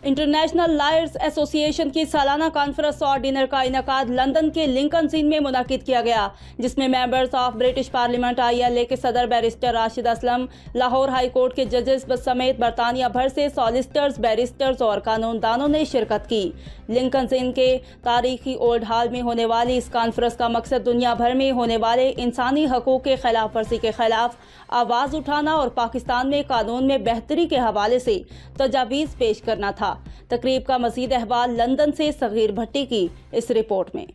International lawyers association की सालाना conference और डिनर का इनेकाद लंदन के लिंकन इन में मुनाकिद किया गया, जिसमें members of British parliament ILA के सदर barrister Rashid Aslam, Lahore high court के जजेस समेत बरतानिया भर से सॉलिसिटर्स, बैरिस्टर्स और कानूनदानों ने शिरकत की। लिंकन इन के तारीखी ओल्ड हॉल में होने वाली इस कॉन्फ्रेंस का मकसद दुनिया भर में होने वाले इंसानी हकूक़ के खिलाफ वर्जी के खिलाफ आवाज़ उठाना और पाकिस्तान में कानून में बेहतरी के हवाले से तजावीज़ पेश करना था। तकरीब का मज़ीद अहवाल लंदन से सगीर भट्टी की इस रिपोर्ट में।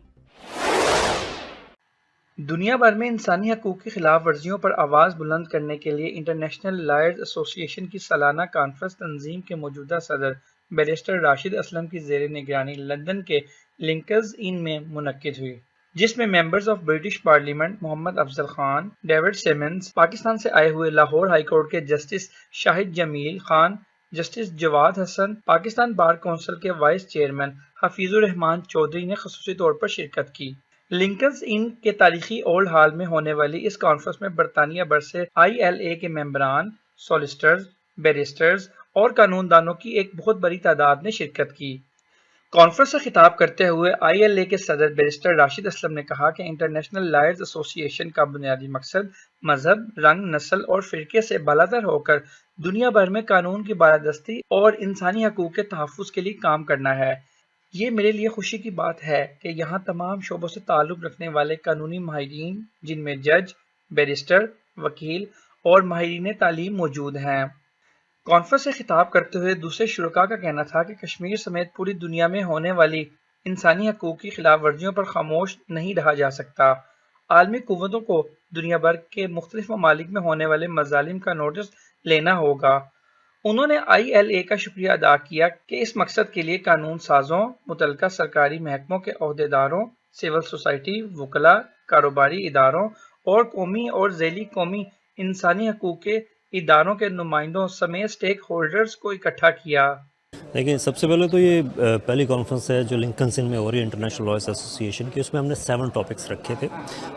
दुनिया भर में इंसानी हकूक़ की खिलाफ वर्जियों पर आवाज़ बुलंद करने के लिए इंटरनेशनल लॉयर्स एसोसिएशन की सालाना कॉन्फ्रेंस तंजीम के मौजूदा सदर बैरिस्टर राशिद असलम की ज़ेर निगरानी लंदन के लिंकन्स इन में मुनक्किद हुई, जिसमें members of British parliament Mohammad Afzal Khan, David Simmons, Pakistan से आए हुए लाहौर हाई कोर्ट के justice Shahid Jamil Khan, justice Jawad Hasan, Pakistan bar council के वाइस चेयरमैन हफीजुर रहमान चौधरी ने खसूसी तौर पर शिरकत की। लिंकन्स इन के तारीखी ओल्ड हॉल में होने वाली इस कॉन्फ्रेंस में बरतानिया भर से ILA के मेंबरान, सॉलिसिटर्स, बैरिस्टर्स और कानूनदानों की एक बहुत बड़ी तादाद ने शिरकत की। कॉन्फ्रेंस से खिताब करते हुए ILA के सदर बैरिस्टर राशिद असलम ने कहा कि इंटरनेशनल लॉयर्स एसोसिएशन का बुनियादी मकसद मजहब, रंग, नस्ल और फिरके से बालातर होकर दुनिया भर में कानून की बालादस्ती और इंसानी हकूक़ के तहफ़्फ़ुज़ के लिए काम करना है। ये मेरे लिए खुशी की बात है कि यहाँ तमाम शोबों से ताल्लुक़ रखने वाले कानूनी माहिरीन, जिनमें जज, बैरिस्टर, वकील और माहिरीन तालीम मौजूद हैं। कॉन्फ्रेंस से खिताब करते हुए दूसरे शुरका का कहना था कि कश्मीर समेत पूरी दुनिया में होने वाली इंसानी हकूक़ की खिलाफ वर्जियों पर खामोश नहीं रहा जा सकता। आलमी कुव्वतों को दुनिया भर के मुख्तलिफ ममालिक में होने वाले मज़ालिम का नोटिस लेना होगा। उन्होंने ILA का शुक्रिया अदा किया कि इस मकसद के लिए कानून साजों, मुतलका सरकारी महकमों के अहदेदारों, सिविल सोसाइटी, वकला, कारोबारी इदारों और कौमी और ज़ैली कौमी इंसानी हकूक़ के इदारों के नुमाइंदों समेत स्टेक होल्डर्स को इकट्ठा किया। देखिए, सबसे पहले तो ये पहली कॉन्फ्रेंस है जो लिंकन इन में हो रही है इंटरनेशनल लॉयर्स एसोसिएशन की। उसमें हमने 7 टॉपिक्स रखे थे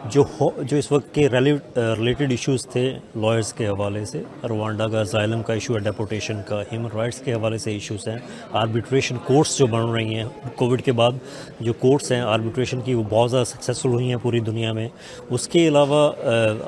जो इस वक्त के रिलेटेड इश्यूज़ थे लॉयर्स के हवाले से। रवांडा का असाइलम का इशू है, डेपोटेशन का, ह्यूमन राइट्स के हवाले से इश्यूज़ हैं, आर्बिट्रेशन कोर्ट्स जो बन रही हैं कोविड के बाद, जो कोर्ट्स हैं आर्बिट्रेशन की वो बहुत ज़्यादा सक्सेसफुल हुई हैं पूरी दुनिया में। उसके अलावा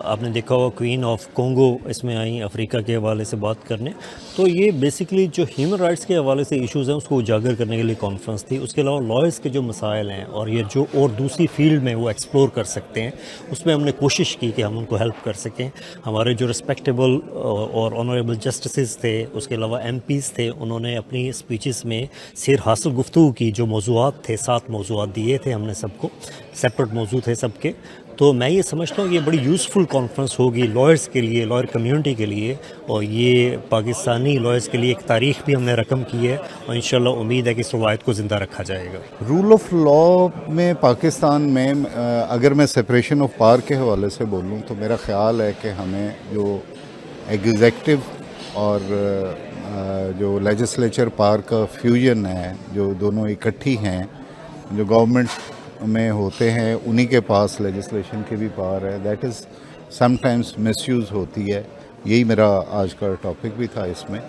आपने देखा होगा क्वीन ऑफ कोंगो इसमें आई अफ्रीका के हवाले से बात करने। तो ये बेसिकली जो ह्यूमन राइट्स के हवाले से इश्यूज़ हैं उसको उजागर करने के लिए कॉन्फ्रेंस थी। उसके अलावा लॉयर्स के जो मसाइल हैं और ये जो और दूसरी फील्ड में वो एक्सप्लोर कर सकते हैं, उसमें हमने कोशिश की कि हम उनको हेल्प कर सकें। हमारे जो रिस्पेक्टेबल और ऑनरेबल जस्टिस थे, उसके अलावा MPs थे, उन्होंने अपनी स्पीचेस में सिर हासिल गुफ्तगू की। जो मौज़ूआत थे, 7 मौज़ूआत दिए थे हमने सबको, सेपरेट मौजू थे सबके। तो मैं ये समझता हूँ कि ये बड़ी यूज़फुल कॉन्फ्रेंस होगी लॉयर्स के लिए, लॉयर कम्युनिटी के लिए, और ये पाकिस्तानी लॉयर्स के लिए एक तारीख़ भी हमने रकम की है और इंशाल्लाह उम्मीद है कि इस रवायत को ज़िंदा रखा जाएगा। रूल ऑफ लॉ में पाकिस्तान में अगर मैं सेपरेशन ऑफ पावर के हवाले से बोलूँ तो मेरा ख़्याल है कि हमें जो एग्जीक्यूटिव और जो लेजिस्लेचर पावर का फ्यूजन है, जो दोनों इकट्ठी हैं, जो गवर्नमेंट में होते हैं उन्हीं के पास लेजिस्लेशन की भी पावर है, दैट इज़ समटाइम्स मिसयूज़ होती है। यही मेरा आज का टॉपिक भी था इसमें।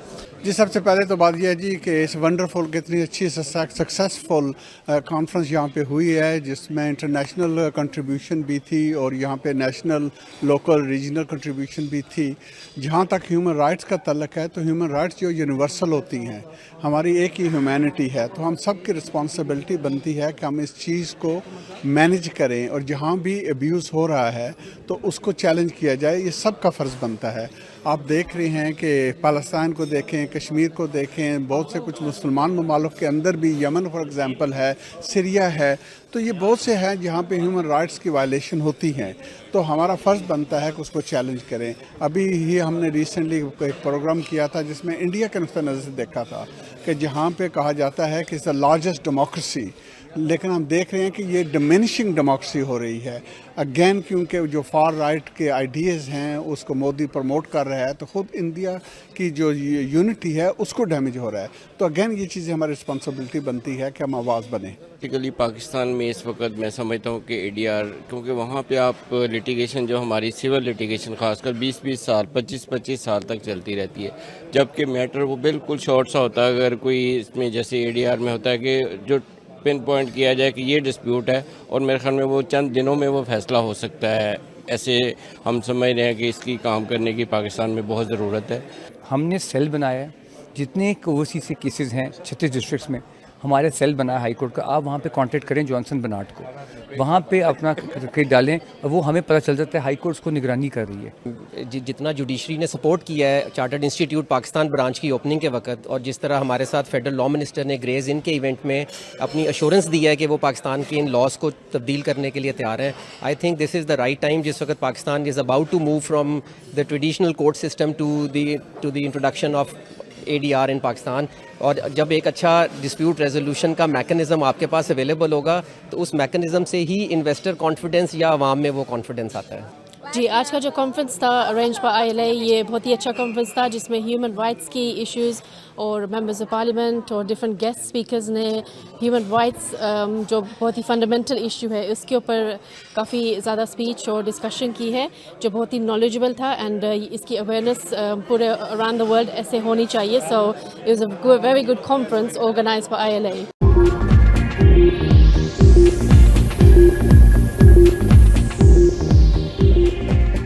जी, सबसे पहले तो बात यह है जी कि इस वंडरफुल कितनी अच्छी सक्सेसफुल कॉन्फ्रेंस यहाँ पे हुई है, जिसमें इंटरनेशनल कंट्रीब्यूशन भी थी और यहाँ पे नेशनल, लोकल, रीजनल कंट्रीब्यूशन भी थी। जहाँ तक ह्यूमन राइट्स का तल्लक है तो ह्यूमन राइट्स जो यूनिवर्सल होती हैं, हमारी एक ही ह्यूमैनिटी है, तो हम सब की रिस्पॉन्सिबिलिटी बनती है कि हम इस चीज़ को मैनेज करें और जहाँ भी अब्यूज़ हो रहा है तो उसको चैलेंज किया जाए। ये सब का फ़र्ज़ बनता है। आप देख रहे हैं कि पाकिस्तान को देखें, कश्मीर को देखें, बहुत से कुछ मुसलमान ममालिक के अंदर भी, यमन फॉर एग्ज़ाम्पल है, सीरिया है, तो ये बहुत से हैं जहाँ पे ह्यूमन राइट्स की वायलेशन होती हैं। तो हमारा फ़र्ज़ बनता है कि उसको चैलेंज करें। अभी ही हमने रिसेंटली एक प्रोग्राम किया था जिसमें इंडिया के नुक़्ता नज़र से देखा था कि जहाँ पे कहा जाता है कि इज़ द लार्जेस्ट डेमोक्रेसी लेकिन हम देख रहे हैं कि ये डिमिनिशिंग डेमोक्रेसी हो रही है अगेन, क्योंकि जो फार राइट के आइडियाज़ हैं उसको मोदी प्रमोट कर रहा है, तो ख़ुद इंडिया की जो यूनिटी है उसको डैमेज हो रहा है। तो अगेन ये चीज़ें हमारी रिस्पॉन्सिबिलिटी बनती है कि हम आवाज़ बने। बेसिकली पाकिस्तान में इस वक्त मैं समझता हूँ कि ADR, क्योंकि वहाँ पे आप लिटिगेशन जो हमारी सिविल लिटिगेशन खासकर 20-20 साल 25-25 साल तक चलती रहती है, जबकि मैटर वो बिल्कुल शॉर्ट सा होता है। अगर कोई इसमें जैसे ADR में होता है कि जो पिन पॉइंट किया जाए कि ये डिस्प्यूट है, और मेरे ख्याल में वो चंद दिनों में वो फैसला हो सकता है। ऐसे हम समझ रहे हैं कि इसकी काम करने की पाकिस्तान में बहुत ज़रूरत है। हमने सेल बनाया है, जितने ओवरसीज के केसेस हैं 36 डिस्ट्रिक्ट्स में हमारे सेल बना है हाई कोर्ट का। आप वहाँ पे कांटेक्ट करें जॉनसन बनाट को, वहाँ पे अपना केस डालें और वो हमें पता चल जाता है हाई कोर्ट को निगरानी कर रही है। जितना जुडिशरी ने सपोर्ट किया है चार्टर्ड इंस्टीट्यूट पाकिस्तान ब्रांच की ओपनिंग के वक्त, और जिस तरह हमारे साथ फेडरल लॉ मिनिस्टर ने ग्रेज इन के इवेंट में अपनी अश्योरेंस दी है कि वो पाकिस्तान के इन लॉस को तब्दील करने के लिए तैयार हैं, I think this is the right time. जिस वक्त Pakistan is about to move from the traditional court system to the introduction of ADR in Pakistan, और जब एक अच्छा डिस्प्यूट रेजोल्यूशन का मैकेनिज्म आपके पास अवेलेबल होगा तो उस मैकेनिज्म से ही इन्वेस्टर कॉन्फिडेंस या अवाम में वो कॉन्फिडेंस आता है। जी, आज का जो कॉन्फ्रेंस था अरेंज बाय ILA, ये बहुत ही अच्छा कॉन्फ्रेंस था जिसमें ह्यूमन राइट्स की इश्यूज़ और मेंबर्स ऑफ पार्लियामेंट और डिफरेंट गेस्ट स्पीकर्स ने ह्यूमन राइट्स जो बहुत ही फंडामेंटल इशू है उसके ऊपर काफ़ी ज़्यादा स्पीच और डिस्कशन की है, जो बहुत ही नॉलेजेबल था। एंड इसकी अवेयरनेस पूरे अराउंड द वर्ल्ड ऐसे होनी चाहिए। So it was a very good conference organized by ILA।